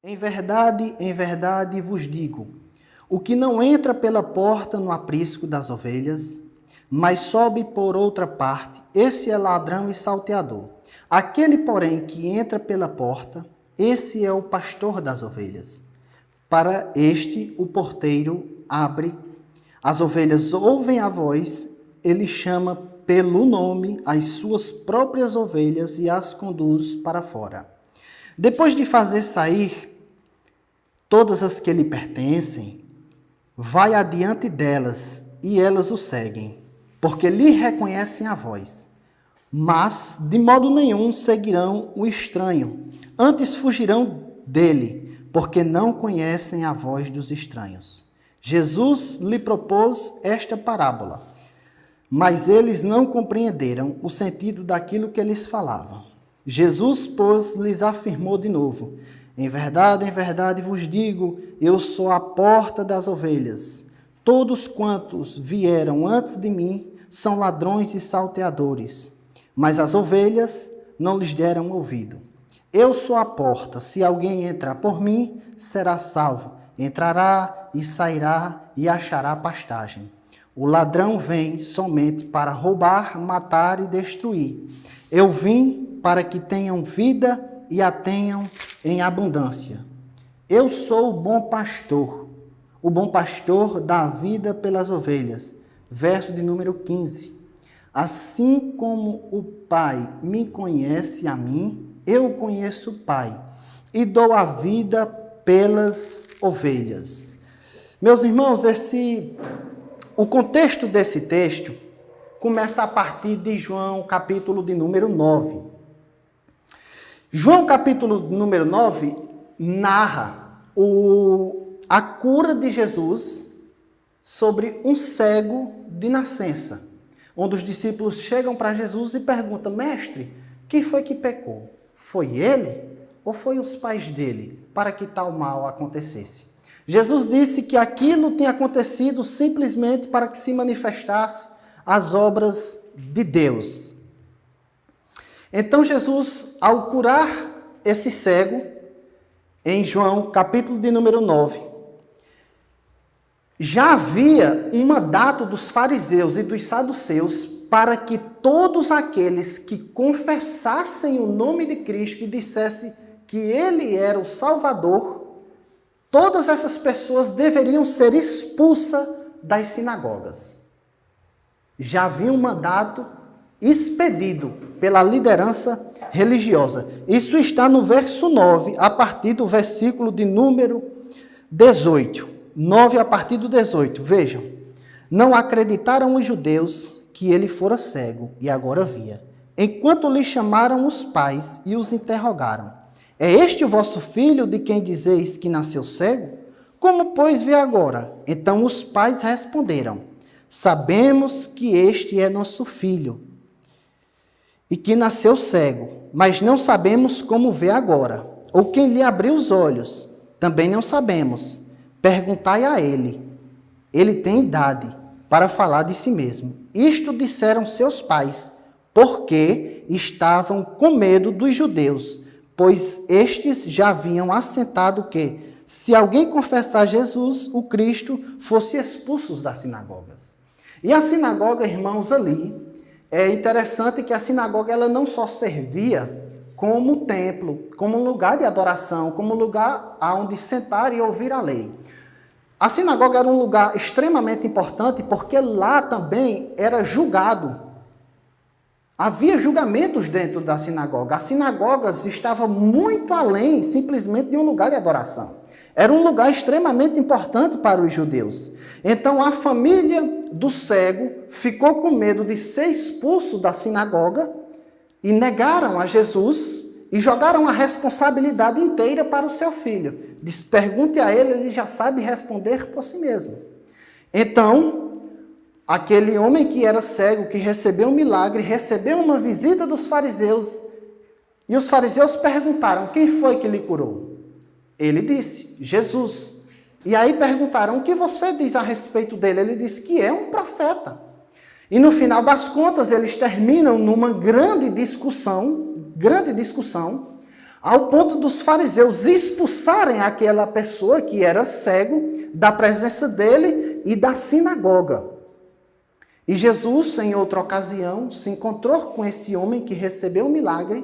em verdade vos digo, o que não entra pela porta no aprisco das ovelhas, mas sobe por outra parte, esse é ladrão e salteador. Aquele, porém, que entra pela porta, esse é o pastor das ovelhas. Para este, o porteiro abre, as ovelhas ouvem a voz, ele chama pelo nome as suas próprias ovelhas e as conduz para fora. Depois de fazer sair todas as que lhe pertencem, vai adiante delas e elas o seguem, porque lhe reconhecem a voz. Mas de modo nenhum seguirão o estranho, antes fugirão dele, porque não conhecem a voz dos estranhos. Jesus lhe propôs esta parábola, mas eles não compreenderam o sentido daquilo que lhes falava. Jesus, pois, lhes afirmou de novo: em verdade vos digo, eu sou a porta das ovelhas. Todos quantos vieram antes de mim são ladrões e salteadores, mas as ovelhas não lhes deram ouvido. Eu sou a porta, se alguém entrar por mim, será salvo. Entrará e sairá e achará pastagem. O ladrão vem somente para roubar, matar e destruir. Eu vim para que tenham vida e a tenham em abundância. Eu sou o bom pastor dá vida pelas ovelhas. Verso de número 15. Assim como o Pai me conhece a mim, eu conheço o Pai, e dou a vida pelas ovelhas. Meus irmãos, o contexto desse texto começa a partir de João, capítulo de número 9. João, capítulo número 9, narra a cura de Jesus sobre um cego de nascença, onde os discípulos chegam para Jesus e perguntam: mestre, quem foi que pecou? Foi ele ou foi os pais dele para que tal mal acontecesse? Jesus disse que aquilo tinha acontecido simplesmente para que se manifestasse as obras de Deus. Então Jesus, ao curar esse cego, em João, capítulo de número 9, já havia um mandato dos fariseus e dos saduceus para que todos aqueles que confessassem o nome de Cristo e dissessem que ele era o Salvador, todas essas pessoas deveriam ser expulsas das sinagogas. Já havia um mandato expedido pela liderança religiosa. Isso está no verso 9, a partir do versículo de número 18. 9 a partir do 18. Vejam. Não acreditaram os judeus que ele fora cego e agora via, enquanto lhe chamaram os pais e os interrogaram: é este o vosso filho de quem dizeis que nasceu cego? Como, pois, vê agora? Então os pais responderam: sabemos que este é nosso filho e que nasceu cego, mas não sabemos como vê agora, ou quem lhe abriu os olhos. Também não sabemos. Perguntai a ele. Ele tem idade para falar de si mesmo. Isto disseram seus pais, porque estavam com medo dos judeus, pois estes já haviam assentado que, se alguém confessar Jesus, o Cristo, fosse expulso das sinagogas. E a sinagoga, irmãos, ali, é interessante que a sinagoga ela não só servia como templo, como um lugar de adoração, como um lugar onde sentar e ouvir a lei. A sinagoga era um lugar extremamente importante porque lá também era julgado. Havia julgamentos dentro da sinagoga. As sinagogas estavam muito além simplesmente de um lugar de adoração. Era um lugar extremamente importante para os judeus. Então a família do cego ficou com medo de ser expulso da sinagoga e negaram a Jesus e jogaram a responsabilidade inteira para o seu filho. Diz: pergunte a ele, ele já sabe responder por si mesmo. Então, aquele homem que era cego, que recebeu um milagre, recebeu uma visita dos fariseus, e os fariseus perguntaram: quem foi que lhe curou? Ele disse: Jesus. E aí perguntaram: o que você diz a respeito dele? Ele disse que é um profeta. E no final das contas, eles terminam numa grande discussão, ao ponto dos fariseus expulsarem aquela pessoa que era cego da presença dele e da sinagoga. E Jesus, em outra ocasião, se encontrou com esse homem que recebeu o milagre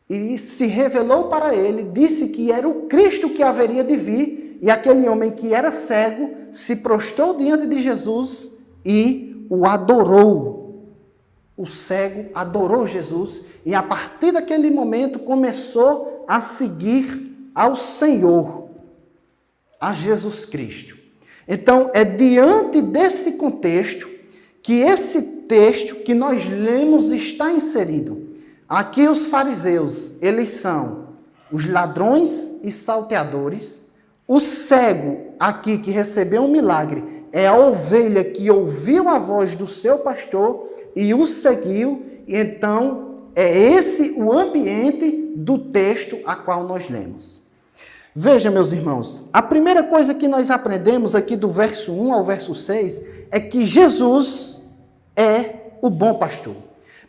e se revelou para ele, disse que era o Cristo que haveria de vir, e aquele homem que era cego se prostrou diante de Jesus e o adorou. O cego adorou Jesus e a partir daquele momento começou a seguir ao Senhor, a Jesus Cristo. Então, é diante desse contexto que esse texto que nós lemos está inserido. Aqui os fariseus, eles são os ladrões e salteadores. O cego aqui que recebeu um milagre é a ovelha que ouviu a voz do seu pastor e o seguiu. E então é esse o ambiente do texto a qual nós lemos. Veja, meus irmãos, a primeira coisa que nós aprendemos aqui do verso 1 ao verso 6 é que Jesus é o bom pastor.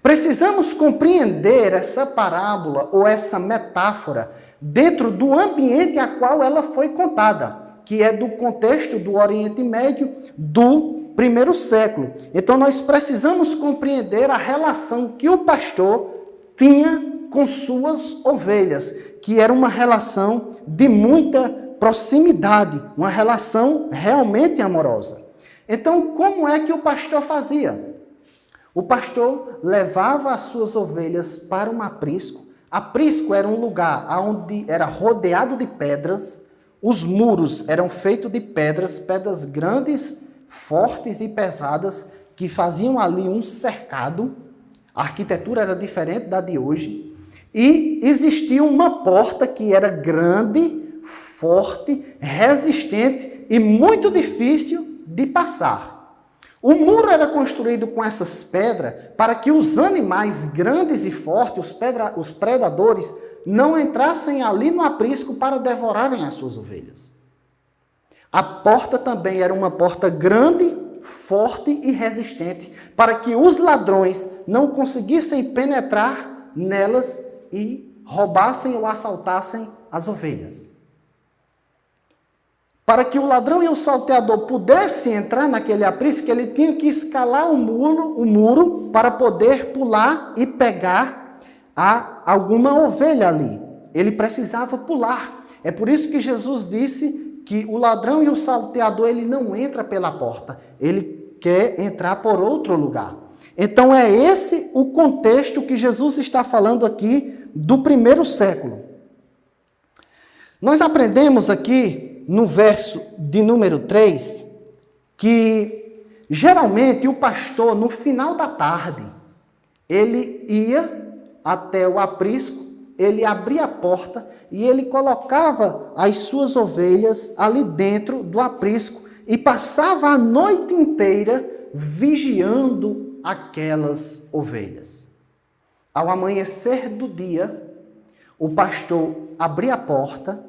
Precisamos compreender essa parábola ou essa metáfora dentro do ambiente a qual ela foi contada, que é do contexto do Oriente Médio do primeiro século. Então nós precisamos compreender a relação que o pastor tinha com suas ovelhas, que era uma relação de muita proximidade, uma relação realmente amorosa. Então, como é que o pastor fazia? O pastor levava as suas ovelhas para um aprisco. Aprisco era um lugar onde era rodeado de pedras, os muros eram feitos de pedras grandes, fortes e pesadas, que faziam ali um cercado. A arquitetura era diferente da de hoje. E existia uma porta que era grande, forte, resistente e muito difícil de passar. O muro era construído com essas pedras para que os animais grandes e fortes, os predadores, não entrassem ali no aprisco para devorarem as suas ovelhas. A porta também era uma porta grande, forte e resistente, para que os ladrões não conseguissem penetrar nelas e roubassem ou assaltassem as ovelhas. Para que o ladrão e o salteador pudessem entrar naquele aprisco, ele tinha que escalar o muro para poder pular e pegar alguma ovelha ali. Ele precisava pular. É por isso que Jesus disse que o ladrão e o salteador, ele não entra pela porta. Ele quer entrar por outro lugar. Então é esse o contexto que Jesus está falando aqui do primeiro século. Nós aprendemos aqui no verso de número 3, que geralmente o pastor, no final da tarde, ele ia até o aprisco, ele abria a porta e ele colocava as suas ovelhas ali dentro do aprisco e passava a noite inteira vigiando aquelas ovelhas. Ao amanhecer do dia, o pastor abria a porta,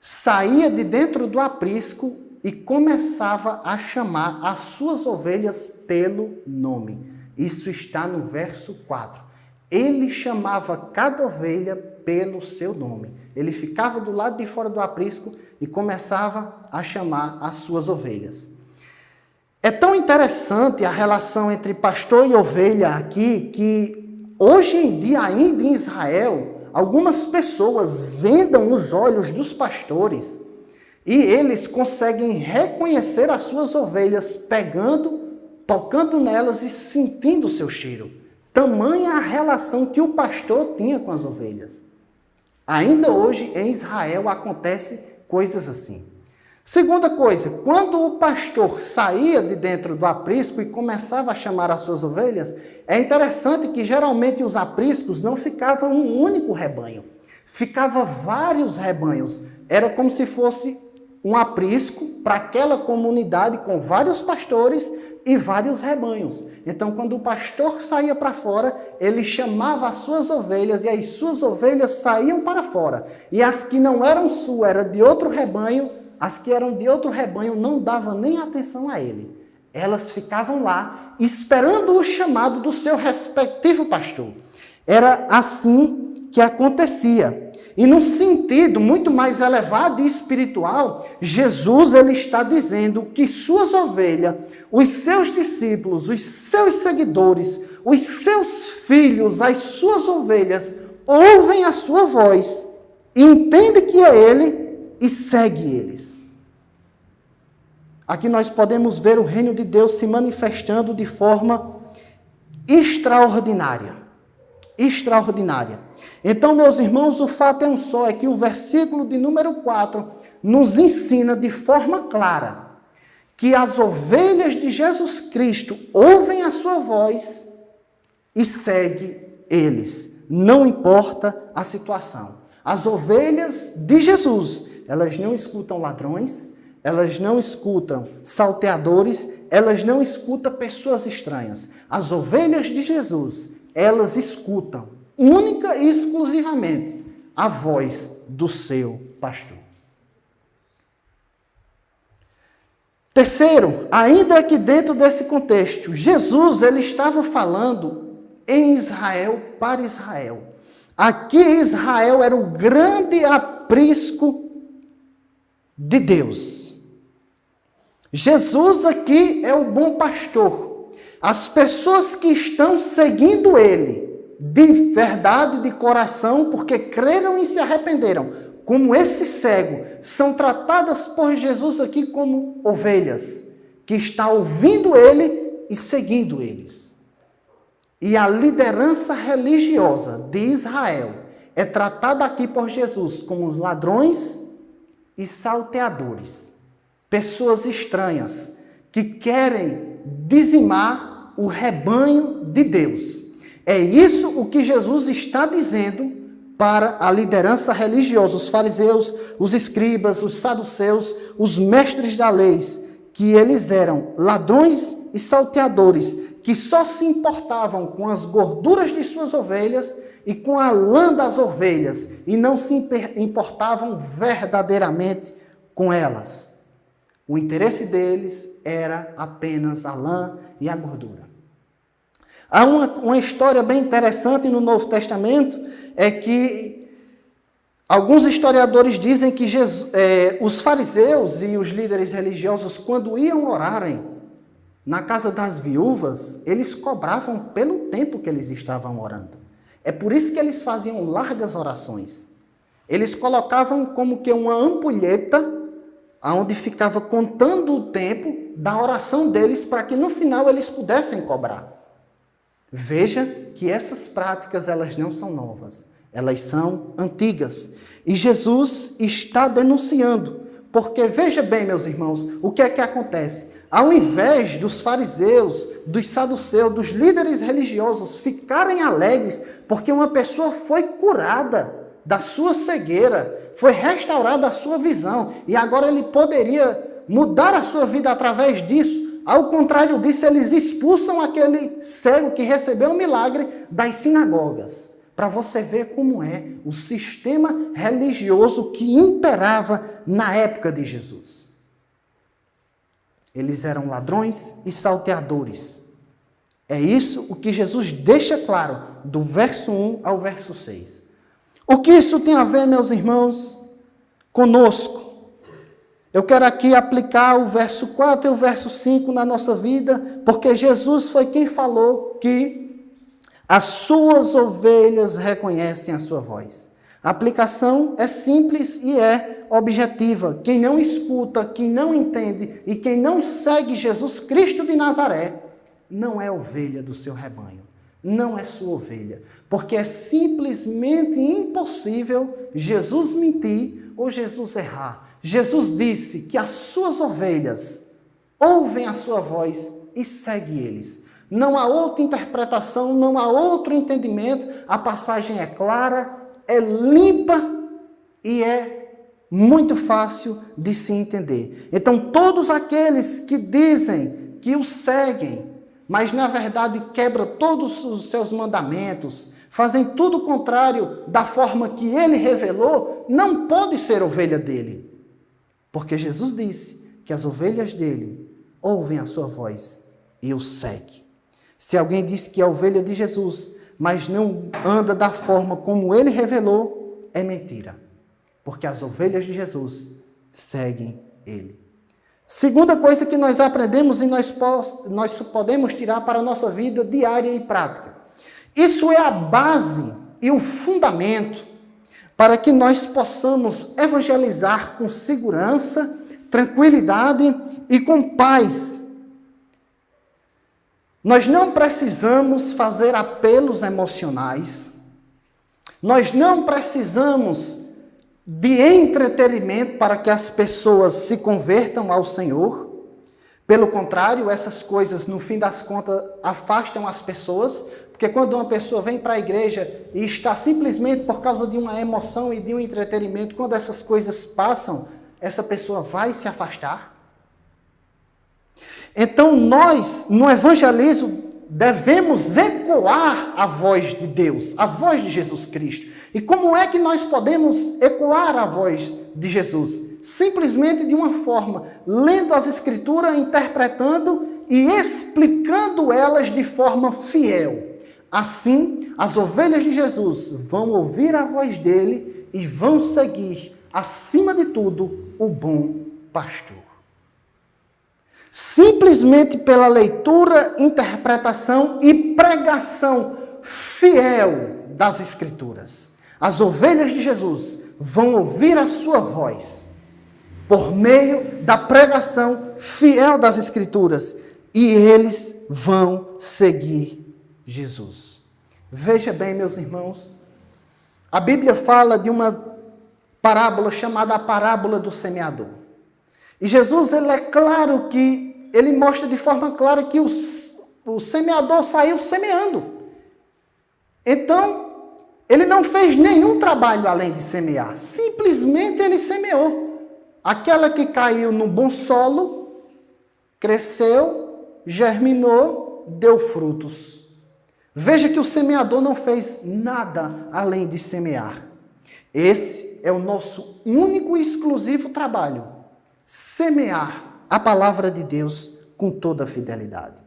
saía de dentro do aprisco e começava a chamar as suas ovelhas pelo nome. Isso está no verso 4. Ele chamava cada ovelha pelo seu nome. Ele ficava do lado de fora do aprisco e começava a chamar as suas ovelhas. É tão interessante a relação entre pastor e ovelha aqui, que hoje em dia ainda em Israel, algumas pessoas vendam os olhos dos pastores e eles conseguem reconhecer as suas ovelhas pegando, tocando nelas e sentindo o seu cheiro. Tamanha a relação que o pastor tinha com as ovelhas. Ainda hoje em Israel acontece coisas assim. Segunda coisa, quando o pastor saía de dentro do aprisco e começava a chamar as suas ovelhas, é interessante que geralmente os apriscos não ficavam um único rebanho, ficava vários rebanhos. Era como se fosse um aprisco para aquela comunidade com vários pastores e vários rebanhos. Então, quando o pastor saía para fora, ele chamava as suas ovelhas e as suas ovelhas saíam para fora. E as que não eram suas, eram de outro rebanho, as que eram de outro rebanho não davam nem atenção a ele. Elas ficavam lá esperando o chamado do seu respectivo pastor. Era assim que acontecia. E num sentido muito mais elevado e espiritual, Jesus ele está dizendo que suas ovelhas, os seus discípulos, os seus seguidores, os seus filhos, as suas ovelhas, ouvem a sua voz, entendem que é ele e seguem eles. Aqui nós podemos ver o reino de Deus se manifestando de forma extraordinária. Extraordinária. Então, meus irmãos, o fato é um só, é que o versículo de número 4 nos ensina de forma clara que as ovelhas de Jesus Cristo ouvem a sua voz e seguem eles. Não importa a situação. As ovelhas de Jesus, elas não escutam ladrões, elas não escutam salteadores, elas não escutam pessoas estranhas. As ovelhas de Jesus, elas escutam, única e exclusivamente, a voz do seu pastor. Terceiro, ainda que dentro desse contexto, Jesus ele estava falando em Israel para Israel. Aqui Israel era o grande aprisco de Deus. Jesus aqui é o bom pastor. As pessoas que estão seguindo ele, de verdade, de coração, porque creram e se arrependeram, como esse cego, são tratadas por Jesus aqui como ovelhas, que está ouvindo ele e seguindo eles. E a liderança religiosa de Israel é tratada aqui por Jesus como ladrões e salteadores, pessoas estranhas que querem dizimar o rebanho de Deus. É isso o que Jesus está dizendo para a liderança religiosa, os fariseus, os escribas, os saduceus, os mestres da lei, que eles eram ladrões e salteadores, que só se importavam com as gorduras de suas ovelhas e com a lã das ovelhas, e não se importavam verdadeiramente com elas. O interesse deles era apenas a lã e a gordura. Há uma história bem interessante no Novo Testamento, é que alguns historiadores dizem que os fariseus e os líderes religiosos, quando iam orarem na casa das viúvas, eles cobravam pelo tempo que eles estavam orando. É por isso que eles faziam largas orações. Eles colocavam como que uma ampulheta, onde ficava contando o tempo da oração deles, para que no final eles pudessem cobrar. Veja que essas práticas, elas não são novas, elas são antigas. E Jesus está denunciando, porque veja bem, meus irmãos, o que é que acontece? Ao invés dos fariseus, dos saduceus, dos líderes religiosos ficarem alegres, porque uma pessoa foi curada da sua cegueira, foi restaurada a sua visão, e agora ele poderia mudar a sua vida através disso. Ao contrário disso, eles expulsam aquele cego que recebeu o milagre das sinagogas. Para você ver como é o sistema religioso que imperava na época de Jesus. Eles eram ladrões e salteadores. É isso o que Jesus deixa claro, do verso 1 ao verso 6. O que isso tem a ver, meus irmãos, conosco? Eu quero aqui aplicar o verso 4 e o verso 5 na nossa vida, porque Jesus foi quem falou que as suas ovelhas reconhecem a sua voz. A aplicação é simples e é objetiva. Quem não escuta, quem não entende e quem não segue Jesus Cristo de Nazaré, não é ovelha do seu rebanho, não é sua ovelha, porque é simplesmente impossível Jesus mentir ou Jesus errar. Jesus disse que as suas ovelhas ouvem a sua voz e seguem eles. Não há outra interpretação, não há outro entendimento. A passagem é clara, é limpa e é muito fácil de se entender. Então, todos aqueles que dizem que o seguem, mas na verdade quebram todos os seus mandamentos, fazem tudo o contrário da forma que ele revelou, não pode ser ovelha dele. Porque Jesus disse que as ovelhas dele ouvem a sua voz e o seguem. Se alguém diz que é ovelha de Jesus, mas não anda da forma como ele revelou, é mentira. Porque as ovelhas de Jesus seguem ele. Segunda coisa que nós aprendemos e nós podemos tirar para a nossa vida diária e prática. Isso é a base e o fundamento para que nós possamos evangelizar com segurança, tranquilidade e com paz. Nós não precisamos fazer apelos emocionais. Nós não precisamos de entretenimento para que as pessoas se convertam ao Senhor. Pelo contrário, essas coisas, no fim das contas, afastam as pessoas, porque quando uma pessoa vem para a igreja e está simplesmente por causa de uma emoção e de um entretenimento, quando essas coisas passam, essa pessoa vai se afastar. Então nós, no evangelismo, devemos ecoar a voz de Deus, a voz de Jesus Cristo. E como é que nós podemos ecoar a voz de Jesus? Simplesmente de uma forma, lendo as Escrituras, interpretando e explicando elas de forma fiel. Assim, as ovelhas de Jesus vão ouvir a voz dele e vão seguir, acima de tudo, o bom pastor. Simplesmente pela leitura, interpretação e pregação fiel das Escrituras. As ovelhas de Jesus vão ouvir a sua voz por meio da pregação fiel das Escrituras e eles vão seguir Jesus. Veja bem, meus irmãos, a Bíblia fala de uma parábola chamada a parábola do semeador. E Jesus, ele mostra de forma clara que o semeador saiu semeando. Então, ele não fez nenhum trabalho além de semear. Simplesmente ele semeou. Aquela que caiu no bom solo, cresceu, germinou, deu frutos. Veja que o semeador não fez nada além de semear. Esse é o nosso único e exclusivo trabalho. Semear a palavra de Deus com toda a fidelidade.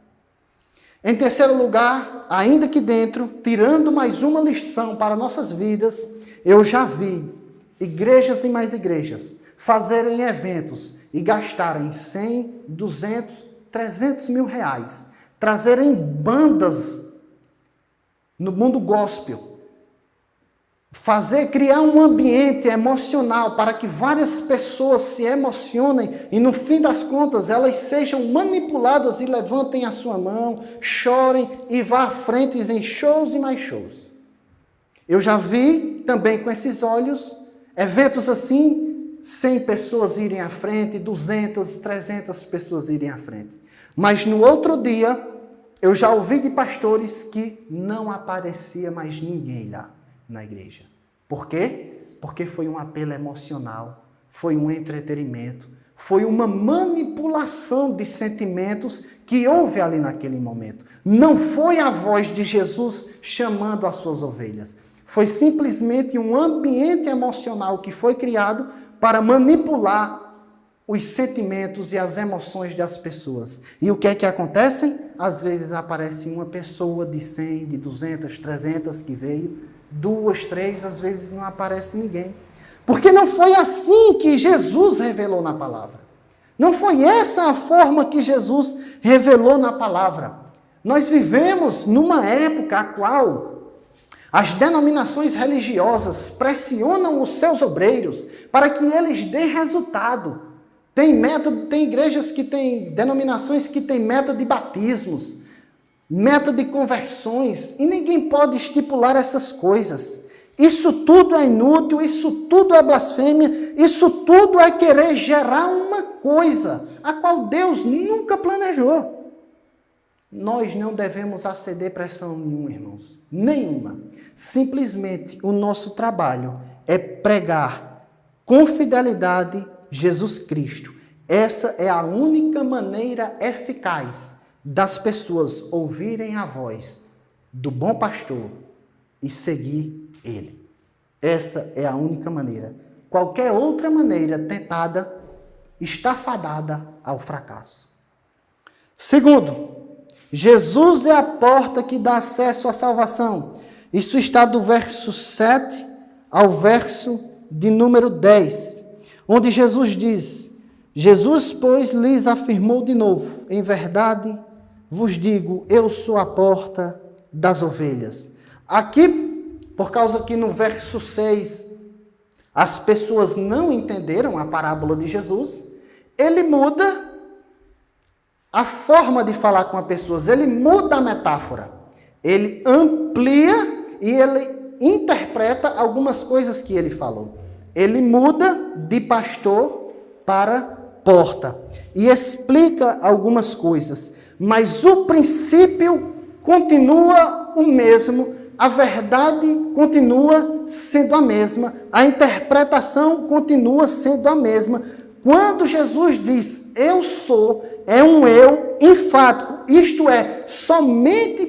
Em terceiro lugar, ainda que dentro, tirando mais uma lição para nossas vidas, eu já vi igrejas e mais igrejas fazerem eventos e gastarem 100, 200, 300 mil reais, trazerem bandas no mundo gospel, criar um ambiente emocional para que várias pessoas se emocionem e no fim das contas elas sejam manipuladas e levantem a sua mão, chorem e vá à frente em shows e mais shows. Eu já vi também com esses olhos eventos assim, 100 pessoas irem à frente, 200, 300 pessoas irem à frente. Mas no outro dia, eu já ouvi de pastores que não aparecia mais ninguém lá na igreja. Por quê? Porque foi um apelo emocional, foi um entretenimento, foi uma manipulação de sentimentos que houve ali naquele momento. Não foi a voz de Jesus chamando as suas ovelhas. Foi simplesmente um ambiente emocional que foi criado para manipular os sentimentos e as emoções das pessoas. E o que é que acontece? Às vezes aparece uma pessoa de 100, de 200, 300 que veio, 2, 3, às vezes não aparece ninguém. Porque não foi assim que Jesus revelou na palavra. Não foi essa a forma que Jesus revelou na palavra. Nós vivemos numa época a qual as denominações religiosas pressionam os seus obreiros para que eles dêem resultado. Tem igrejas que têm, denominações que têm meta de batismos, meta de conversões, e ninguém pode estipular essas coisas. Isso tudo é inútil, isso tudo é blasfêmia, isso tudo é querer gerar uma coisa a qual Deus nunca planejou. Nós não devemos aceder pressão nenhuma, irmãos, nenhuma. Simplesmente o nosso trabalho é pregar com fidelidade Jesus Cristo. Essa é a única maneira eficaz das pessoas ouvirem a voz do bom pastor e seguir ele. Essa é a única maneira. Qualquer outra maneira tentada está fadada ao fracasso. Segundo, Jesus é a porta que dá acesso à salvação. Isso está do verso 7 ao verso de número 10, onde Jesus diz: Jesus, pois, lhes afirmou de novo: em verdade vos digo, eu sou a porta das ovelhas. Aqui, por causa que no verso 6 as pessoas não entenderam a parábola de Jesus, ele muda a forma de falar com as pessoas, ele muda a metáfora, ele amplia e ele interpreta algumas coisas que ele falou. Ele muda de pastor para porta e explica algumas coisas, mas o princípio continua o mesmo, a verdade continua sendo a mesma, a interpretação continua sendo a mesma. Quando Jesus diz eu sou, é um eu enfático, isto é, somente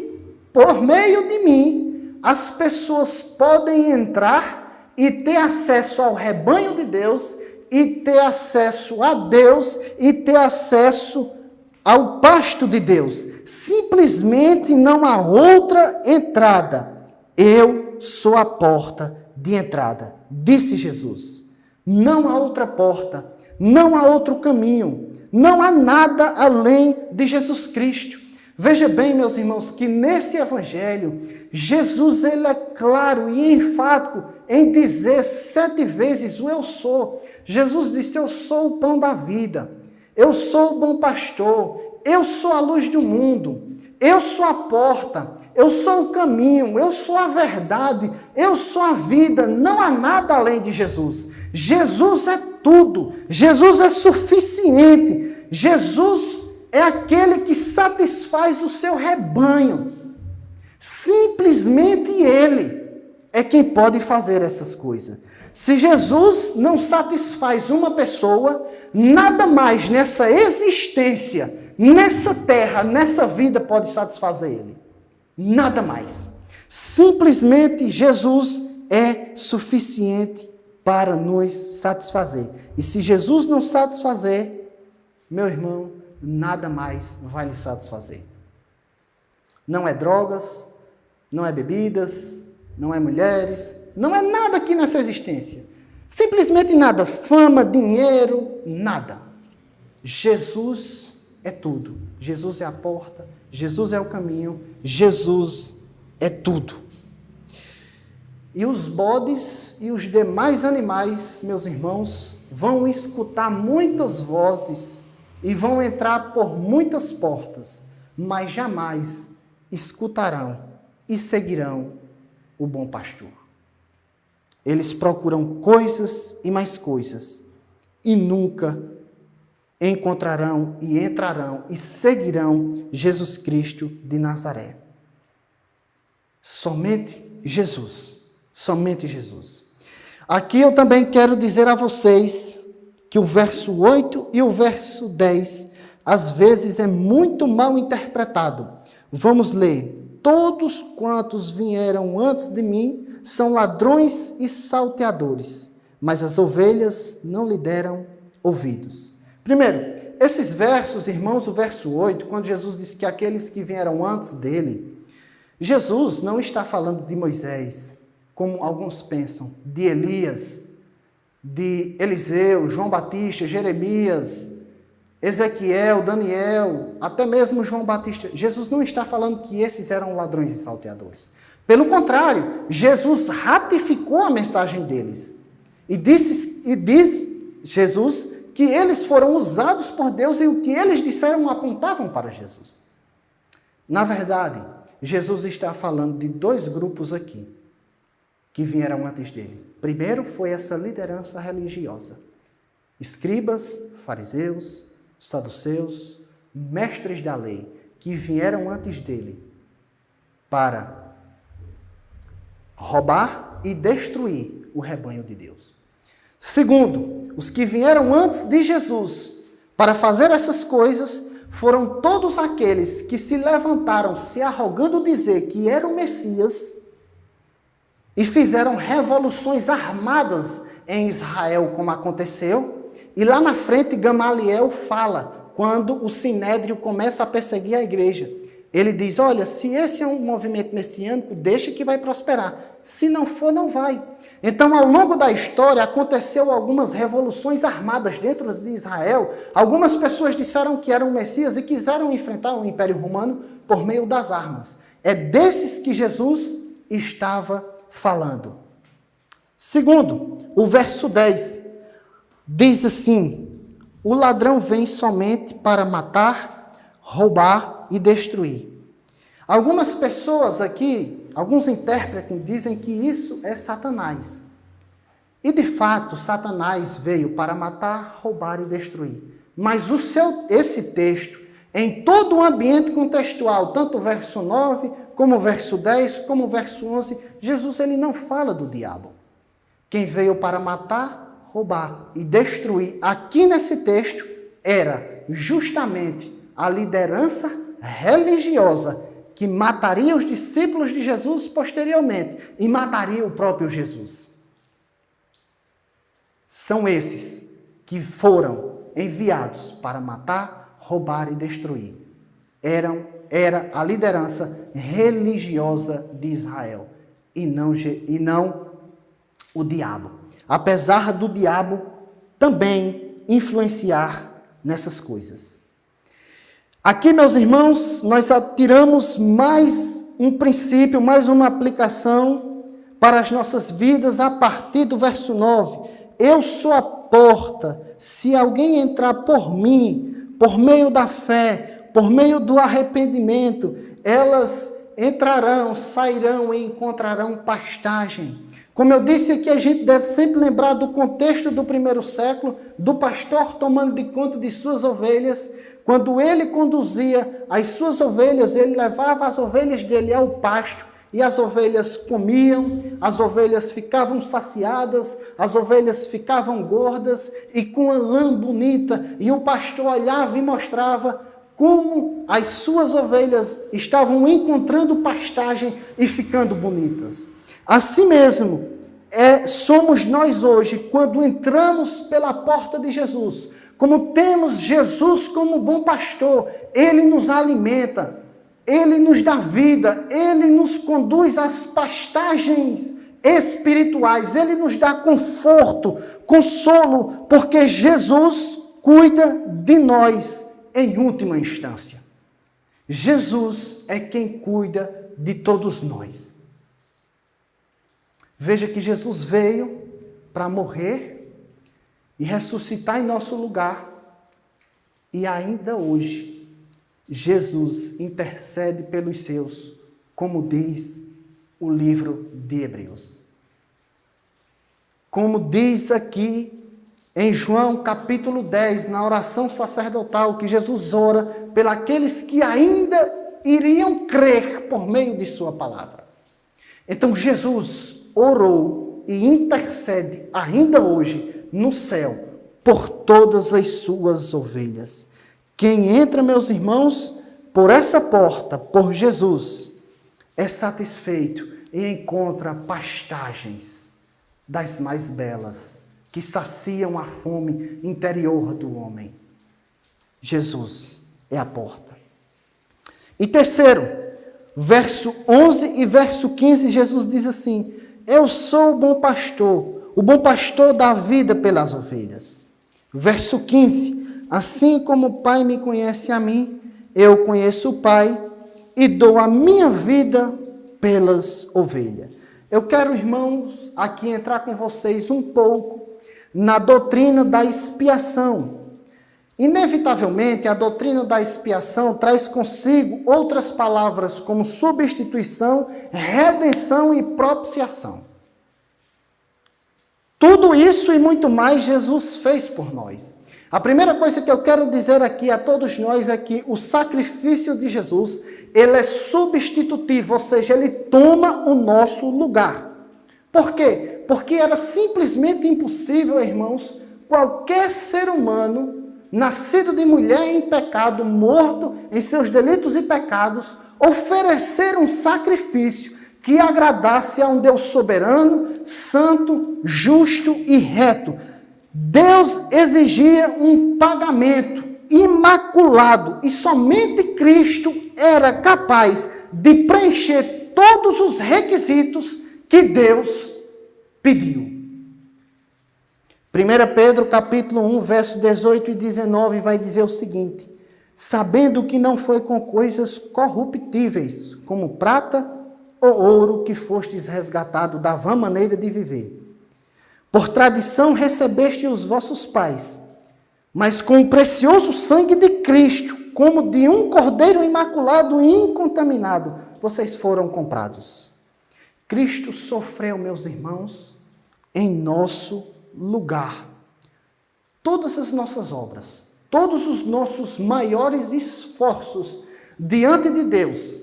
por meio de mim as pessoas podem entrar e ter acesso ao rebanho de Deus, e ter acesso a Deus, e ter acesso ao pasto de Deus. Simplesmente não há outra entrada. Eu sou a porta de entrada, disse Jesus. Não há outra porta, não há outro caminho, não há nada além de Jesus Cristo. Veja bem, meus irmãos, que nesse evangelho, Jesus ele é claro e enfático em dizer 7 vezes o eu sou. Jesus disse: eu sou o pão da vida, eu sou o bom pastor, eu sou a luz do mundo, eu sou a porta, eu sou o caminho, eu sou a verdade, eu sou a vida. Não há nada além de Jesus. Jesus é tudo, Jesus é suficiente, Jesus é aquele que satisfaz o seu rebanho. Simplesmente Ele é quem pode fazer essas coisas. Se Jesus não satisfaz uma pessoa, nada mais nessa existência, nessa terra, nessa vida pode satisfazer Ele. Nada mais. Simplesmente Jesus é suficiente para nos satisfazer. E se Jesus não satisfazer, meu irmão, nada mais vai lhe satisfazer. Não é drogas, não é bebidas, não é mulheres, não é nada aqui nessa existência. Simplesmente nada. Fama, dinheiro, nada. Jesus é tudo. Jesus é a porta, Jesus é o caminho, Jesus é tudo. E os bodes e os demais animais, meus irmãos, vão escutar muitas vozes e vão entrar por muitas portas, mas jamais escutarão e seguirão o bom pastor. Eles procuram coisas e mais coisas e nunca encontrarão e entrarão e seguirão Jesus Cristo de Nazaré. Somente Jesus. Somente Jesus. Aqui eu também quero dizer a vocês que o verso 8 e o verso 10 às vezes é muito mal interpretado. Vamos ler. Todos quantos vieram antes de mim são ladrões e salteadores, mas as ovelhas não lhe deram ouvidos. Primeiro, esses versos, irmãos, o verso 8, quando Jesus diz que aqueles que vieram antes dele, Jesus não está falando de Moisés, como alguns pensam, de Elias, de Eliseu, João Batista, Jeremias, Ezequiel, Daniel, até mesmo João Batista. Jesus não está falando que esses eram ladrões e salteadores. Pelo contrário, Jesus ratificou a mensagem deles. E diz Jesus que eles foram usados por Deus e o que eles disseram apontavam para Jesus. Na verdade, Jesus está falando de 2 grupos aqui que vieram antes dele. Primeiro foi essa liderança religiosa. Escribas, fariseus, saduceus, mestres da lei, que vieram antes dele para roubar e destruir o rebanho de Deus. Segundo, os que vieram antes de Jesus para fazer essas coisas foram todos aqueles que se levantaram se arrogando dizer que era o Messias e fizeram revoluções armadas em Israel, como aconteceu. E lá na frente, Gamaliel fala, quando o Sinédrio começa a perseguir a igreja. Ele diz, olha, se esse é um movimento messiânico, deixa que vai prosperar. Se não for, não vai. Então, ao longo da história, aconteceu algumas revoluções armadas dentro de Israel. Algumas pessoas disseram que eram Messias e quiseram enfrentar o Império Romano por meio das armas. É desses que Jesus estava falando. Segundo, o verso 10 diz assim, o ladrão vem somente para matar, roubar e destruir. Algumas pessoas aqui, alguns intérpretes dizem que isso é Satanás. E de fato, Satanás veio para matar, roubar e destruir. Mas esse texto, em todo o ambiente contextual, tanto o verso 9, como o verso 10, como o verso 11, Jesus ele não fala do diabo. Quem veio para matar, roubar e destruir, aqui nesse texto, era justamente a liderança religiosa que mataria os discípulos de Jesus posteriormente e mataria o próprio Jesus. São esses que foram enviados para matar, roubar e destruir. Era a liderança religiosa de Israel e não o diabo. Apesar do diabo também influenciar nessas coisas. Aqui, meus irmãos, nós tiramos mais um princípio, mais uma aplicação para as nossas vidas a partir do verso 9. Eu sou a porta, se alguém entrar por mim, por meio da fé, por meio do arrependimento, elas entrarão, sairão e encontrarão pastagem. Como eu disse aqui, a gente deve sempre lembrar do contexto do primeiro século, do pastor tomando de conta de suas ovelhas. Quando ele conduzia as suas ovelhas, ele levava as ovelhas dele ao pasto e as ovelhas comiam, as ovelhas ficavam saciadas, as ovelhas ficavam gordas e com a lã bonita. E o pastor olhava e mostrava como as suas ovelhas estavam encontrando pastagem e ficando bonitas. Assim mesmo, somos nós hoje, quando entramos pela porta de Jesus. Como temos Jesus como bom pastor, Ele nos alimenta, Ele nos dá vida, Ele nos conduz às pastagens espirituais, Ele nos dá conforto, consolo, porque Jesus cuida de nós em última instância. Jesus é quem cuida de todos nós. Veja que Jesus veio para morrer e ressuscitar em nosso lugar. E ainda hoje, Jesus intercede pelos seus, como diz o livro de Hebreus. Como diz aqui em João capítulo 10, na oração sacerdotal, que Jesus ora pelos que ainda iriam crer por meio de sua palavra. Então Jesus orou e intercede ainda hoje no céu por todas as suas ovelhas. Quem entra, meus irmãos, por essa porta, por Jesus, é satisfeito e encontra pastagens das mais belas, que saciam a fome interior do homem. Jesus é a porta. E terceiro, verso 11 e verso 15, Jesus diz assim: eu sou o bom pastor dá vida pelas ovelhas. Verso 15, assim como o Pai me conhece a mim, eu conheço o Pai e dou a minha vida pelas ovelhas. Eu quero, irmãos, aqui entrar com vocês um pouco na doutrina da expiação. Inevitavelmente, a doutrina da expiação traz consigo outras palavras como substituição, redenção e propiciação. Tudo isso e muito mais Jesus fez por nós. A primeira coisa que eu quero dizer aqui a todos nós é que o sacrifício de Jesus, ele é substitutivo, ou seja, ele toma o nosso lugar. Por quê? Porque era simplesmente impossível, irmãos, qualquer ser humano nascido de mulher em pecado, morto em seus delitos e pecados, oferecer um sacrifício que agradasse a um Deus soberano, santo, justo e reto. Deus exigia um pagamento imaculado. E somente Cristo era capaz de preencher todos os requisitos que Deus pediu. 1 Pedro capítulo 1, verso 18 e 19 vai dizer o seguinte: sabendo que não foi com coisas corruptíveis, como prata ou ouro, que fostes resgatado da vã maneira de viver. Por tradição recebeste os vossos pais, mas com o precioso sangue de Cristo, como de um cordeiro imaculado e incontaminado, vocês foram comprados. Cristo sofreu, meus irmãos, em nosso lugar. Todas as nossas obras, todos os nossos maiores esforços diante de Deus,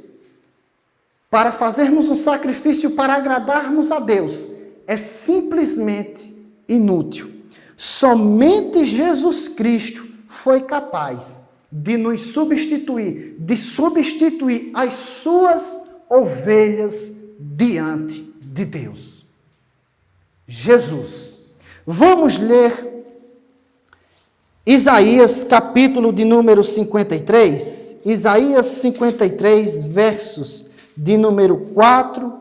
para fazermos um sacrifício para agradarmos a Deus, é simplesmente inútil. Somente Jesus Cristo foi capaz de nos substituir, de substituir as suas ovelhas diante de Deus. Jesus. Vamos ler Isaías, capítulo de número 53. Isaías 53, versos de número 4,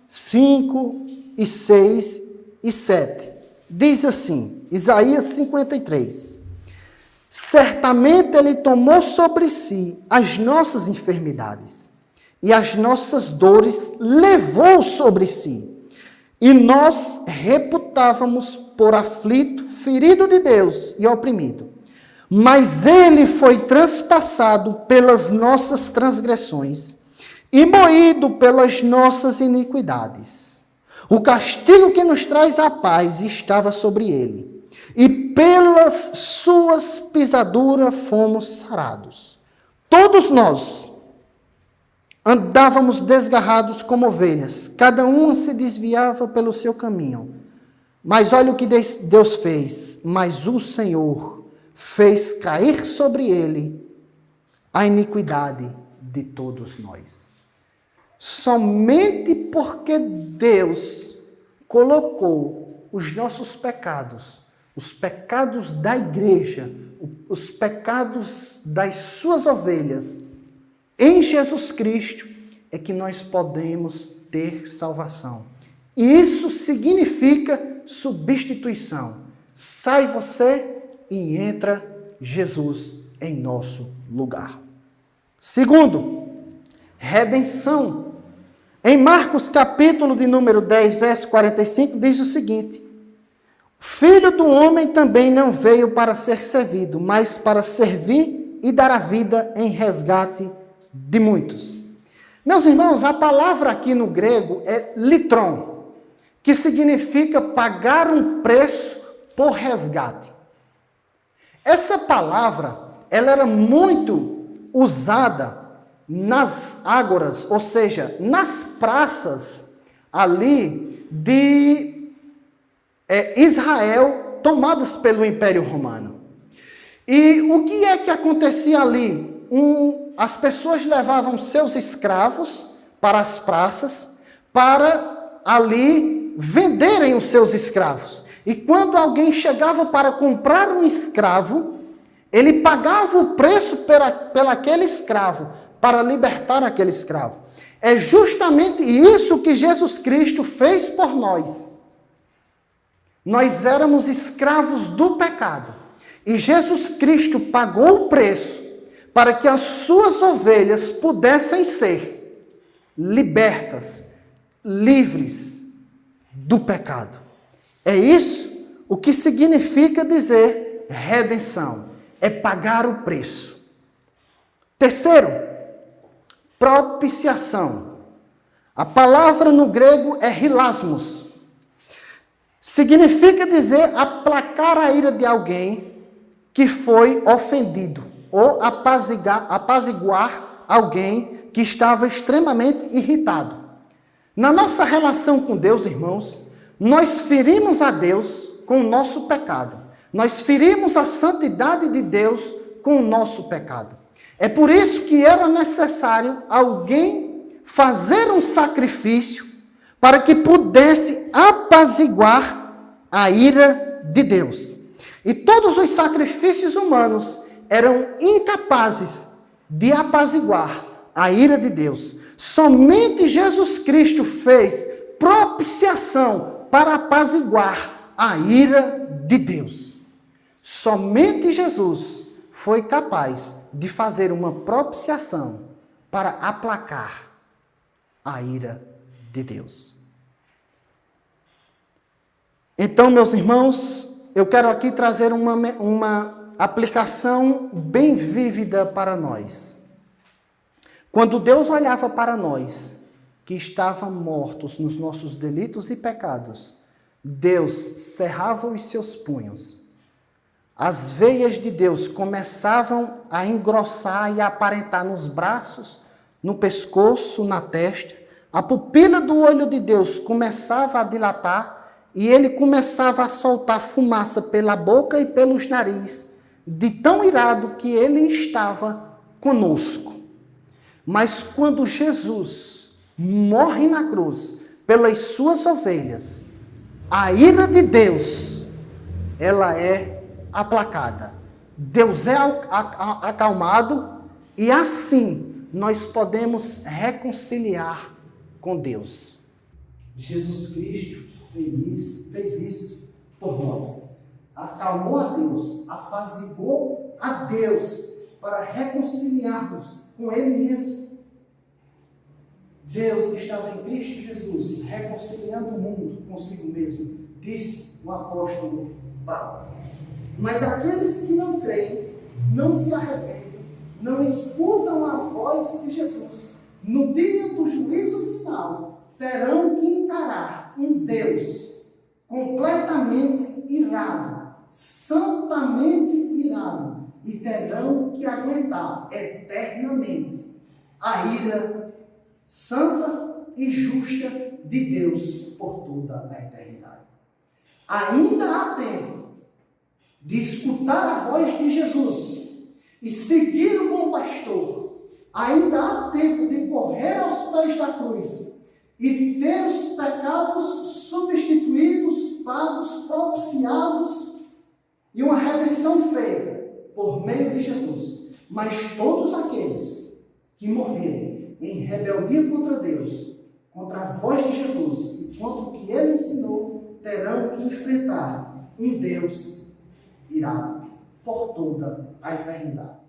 5 e 6 e 7. Diz assim, Isaías 53. Certamente Ele tomou sobre si as nossas enfermidades e as nossas dores levou sobre si. E nós reputávamos por aflito, ferido de Deus e oprimido. Mas Ele foi transpassado pelas nossas transgressões e moído pelas nossas iniquidades. O castigo que nos traz a paz estava sobre Ele, e pelas suas pisaduras fomos sarados. Todos nós andávamos desgarrados como ovelhas, cada um se desviava pelo seu caminho. Mas olha o que Deus fez, mas o Senhor fez cair sobre ele a iniquidade de todos nós. Somente porque Deus colocou os nossos pecados, os pecados da igreja, os pecados das suas ovelhas, em Jesus Cristo, é que nós podemos ter salvação. E isso significa substituição. Sai você e entra Jesus em nosso lugar. Segundo, redenção. Em Marcos capítulo de número 10, verso 45, diz o seguinte: Filho do homem também não veio para ser servido, mas para servir e dar a vida em resgate de muitos. Meus irmãos, a palavra aqui no grego é litron, que significa pagar um preço por resgate. Essa palavra, ela era muito usada nas ágoras, ou seja, nas praças ali de Israel, tomadas pelo Império Romano. E o que é que acontecia ali? As pessoas levavam seus escravos para as praças para ali venderem os seus escravos. E quando alguém chegava para comprar um escravo, ele pagava o preço pelaquele escravo, para libertar aquele escravo. É justamente isso que Jesus Cristo fez por nós. Nós éramos escravos do pecado. E Jesus Cristo pagou o preço para que as suas ovelhas pudessem ser libertas, livres do pecado. É isso o que significa dizer redenção. É pagar o preço. Terceiro, propiciação. A palavra no grego é hilasmos. Significa dizer aplacar a ira de alguém que foi ofendido, ou apaziguar alguém que estava extremamente irritado. Na nossa relação com Deus, irmãos, nós ferimos a Deus com o nosso pecado. Nós ferimos a santidade de Deus com o nosso pecado. É por isso que era necessário alguém fazer um sacrifício para que pudesse apaziguar a ira de Deus. E todos os sacrifícios humanos eram incapazes de apaziguar a ira de Deus. Somente Jesus Cristo fez propiciação para apaziguar a ira de Deus. Somente Jesus foi capaz de fazer uma propiciação para aplacar a ira de Deus. Então, meus irmãos, eu quero aqui trazer uma aplicação bem vívida para nós. Quando Deus olhava para nós, que estavam mortos nos nossos delitos e pecados, Deus cerrava os seus punhos. As veias de Deus começavam a engrossar e a aparentar nos braços, no pescoço, na testa. A pupila do olho de Deus começava a dilatar e ele começava a soltar fumaça pela boca e pelos narizes, de tão irado que ele estava conosco. Mas quando Jesus morre na cruz pelas suas ovelhas, a ira de Deus, ela é aplacada. Deus é acalmado e assim nós podemos reconciliar com Deus. Jesus Cristo fez isso por nós. Acalmou a Deus, apaziguou a Deus para reconciliarmos com Ele mesmo. Deus estava em Cristo Jesus, reconciliando o mundo consigo mesmo, disse o apóstolo Paulo. Mas aqueles que não creem, não se arrependem, não escutam a voz de Jesus, no dia do juízo final, terão que encarar um Deus completamente irado, santamente irado, e terão que aguentar eternamente a ira santa e justa de Deus por toda a eternidade. Ainda há tempo de escutar a voz de Jesus e seguir o bom pastor. Ainda há tempo de correr aos pés da cruz e ter os pecados substituídos, pagos, propiciados e uma redenção feita por meio de Jesus. Mas todos aqueles que morrerem em rebeldia contra Deus, contra a voz de Jesus e contra o que ele ensinou, terão que enfrentar um Deus irado por toda a eternidade.